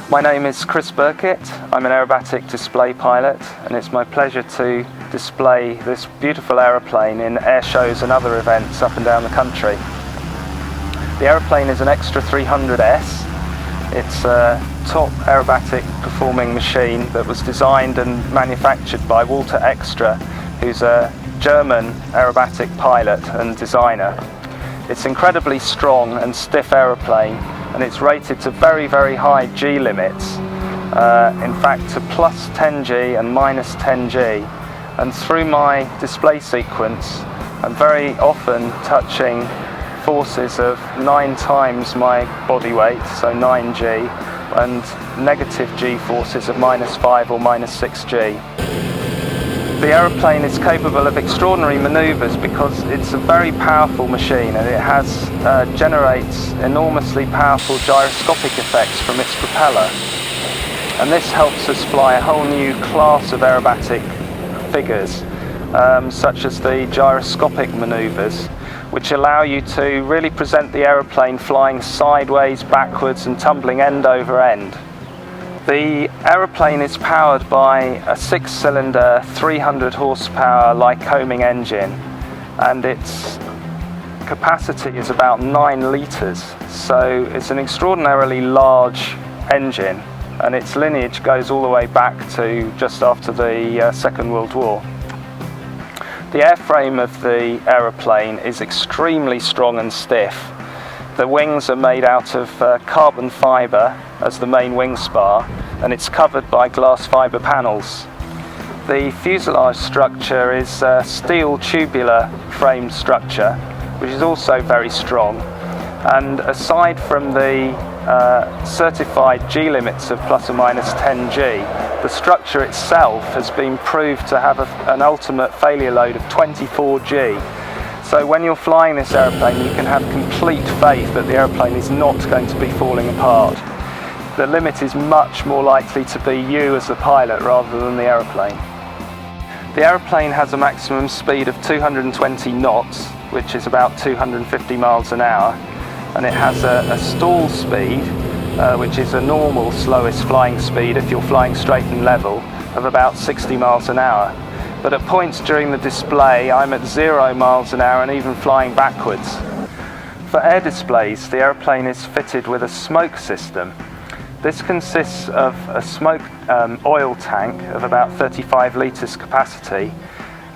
My name is Chris Burkett. I'm an aerobatic display pilot, and it's my pleasure to display this beautiful aeroplane in air shows and other events up and down the country. The aeroplane is an Extra 300S. It's a top aerobatic performing machine that was designed and manufactured by Walter Extra, who's a German aerobatic pilot and designer. It's incredibly strong and stiff aeroplane, and it's rated to very, very high G limits, in fact to plus 10G and minus 10G. And through my display sequence, I'm very often touching forces of 9 times my body weight, so 9G, and negative G forces of minus 5 or minus 6G. The aeroplane is capable of extraordinary manoeuvres because it's a very powerful machine, and it generates enormously powerful gyroscopic effects from its propeller. And this helps us fly a whole new class of aerobatic figures, such as the gyroscopic manoeuvres, which allow you to really present the aeroplane flying sideways, backwards and tumbling end over end. The aeroplane is powered by a 6-cylinder, 300 horsepower Lycoming engine, and its capacity is about 9 litres, so it's an extraordinarily large engine, and its lineage goes all the way back to just after the Second World War. The airframe of the aeroplane is extremely strong and stiff. The wings are made out of carbon fibre as the main wing spar, and it's covered by glass fibre panels. The fuselage structure is a steel tubular framed structure, which is also very strong. And aside from the certified G limits of plus or minus 10G, the structure itself has been proved to have an ultimate failure load of 24G. So when you're flying this aeroplane, you can have complete faith that the aeroplane is not going to be falling apart. The limit is much more likely to be you as the pilot rather than the aeroplane. The aeroplane has a maximum speed of 220 knots, which is about 250 miles an hour, and it has a stall speed, which is a normal slowest flying speed if you're flying straight and level, of about 60 miles an hour. But at points during the display, I'm at 0 miles an hour and even flying backwards. For air displays, the aeroplane is fitted with a smoke system. This consists of a smoke oil tank of about 35 litres capacity,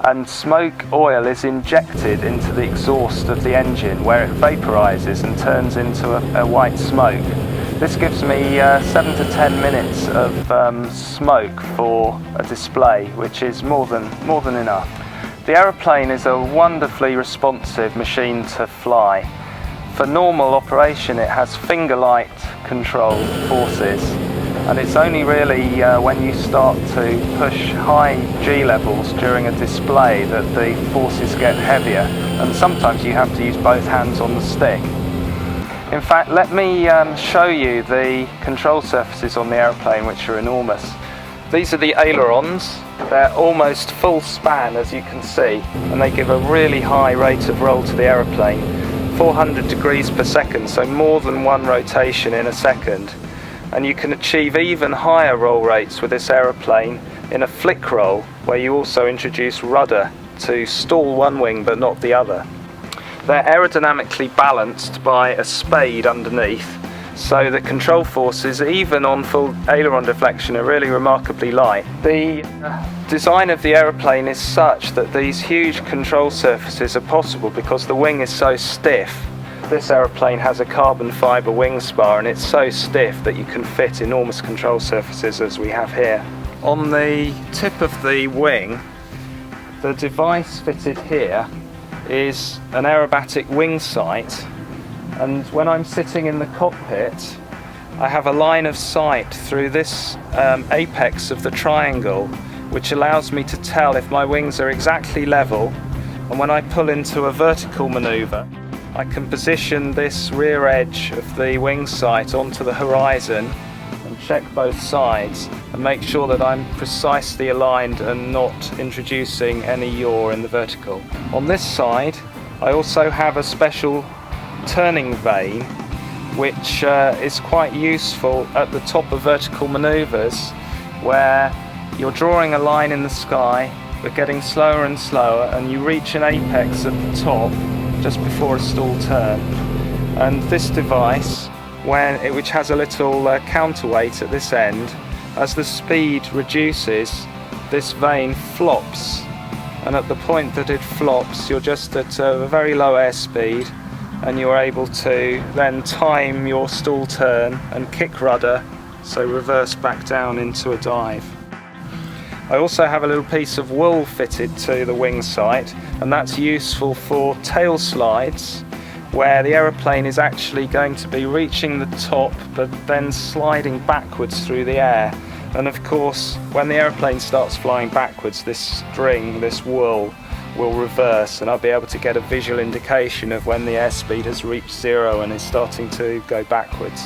and smoke oil is injected into the exhaust of the engine where it vaporizes and turns into a white smoke. This gives me 7 to 10 minutes of smoke for a display, which is more than enough. The aeroplane is a wonderfully responsive machine to fly. For normal operation, it has finger-light control forces, and it's only really when you start to push high G levels during a display that the forces get heavier, and sometimes you have to use both hands on the stick. In fact, let me show you the control surfaces on the aeroplane, which are enormous. These are the ailerons. They're almost full span, as you can see, and they give a really high rate of roll to the aeroplane, 400 degrees per second, so more than one rotation in a second. And you can achieve even higher roll rates with this aeroplane in a flick roll, where you also introduce rudder to stall one wing but not the other. They're aerodynamically balanced by a spade underneath, so the control forces, even on full aileron deflection, are really remarkably light. The design of the aeroplane is such that these huge control surfaces are possible because the wing is so stiff. This aeroplane has a carbon fibre wing spar, and it's so stiff that you can fit enormous control surfaces as we have here. On the tip of the wing, the device fitted here is an aerobatic wing sight, and when I'm sitting in the cockpit, I have a line of sight through this apex of the triangle, which allows me to tell if my wings are exactly level, and when I pull into a vertical manoeuvre, I can position this rear edge of the wing sight onto the horizon and check both sides and make sure that I'm precisely aligned and not introducing any yaw in the vertical. On this side, I also have a special turning vane which is quite useful at the top of vertical manoeuvres, where you're drawing a line in the sky but getting slower and slower, and you reach an apex at the top just before a stall turn. And this device, which has a little counterweight at this end, as the speed reduces, this vane flops, and at the point that it flops you're just at a very low airspeed, and you're able to then time your stall turn and kick rudder, so reverse back down into a dive. I also have a little piece of wool fitted to the wing sight, and that's useful for tail slides, where the aeroplane is actually going to be reaching the top but then sliding backwards through the air. And of course, when the aeroplane starts flying backwards, this string, this wool, will reverse, and I'll be able to get a visual indication of when the airspeed has reached zero and is starting to go backwards.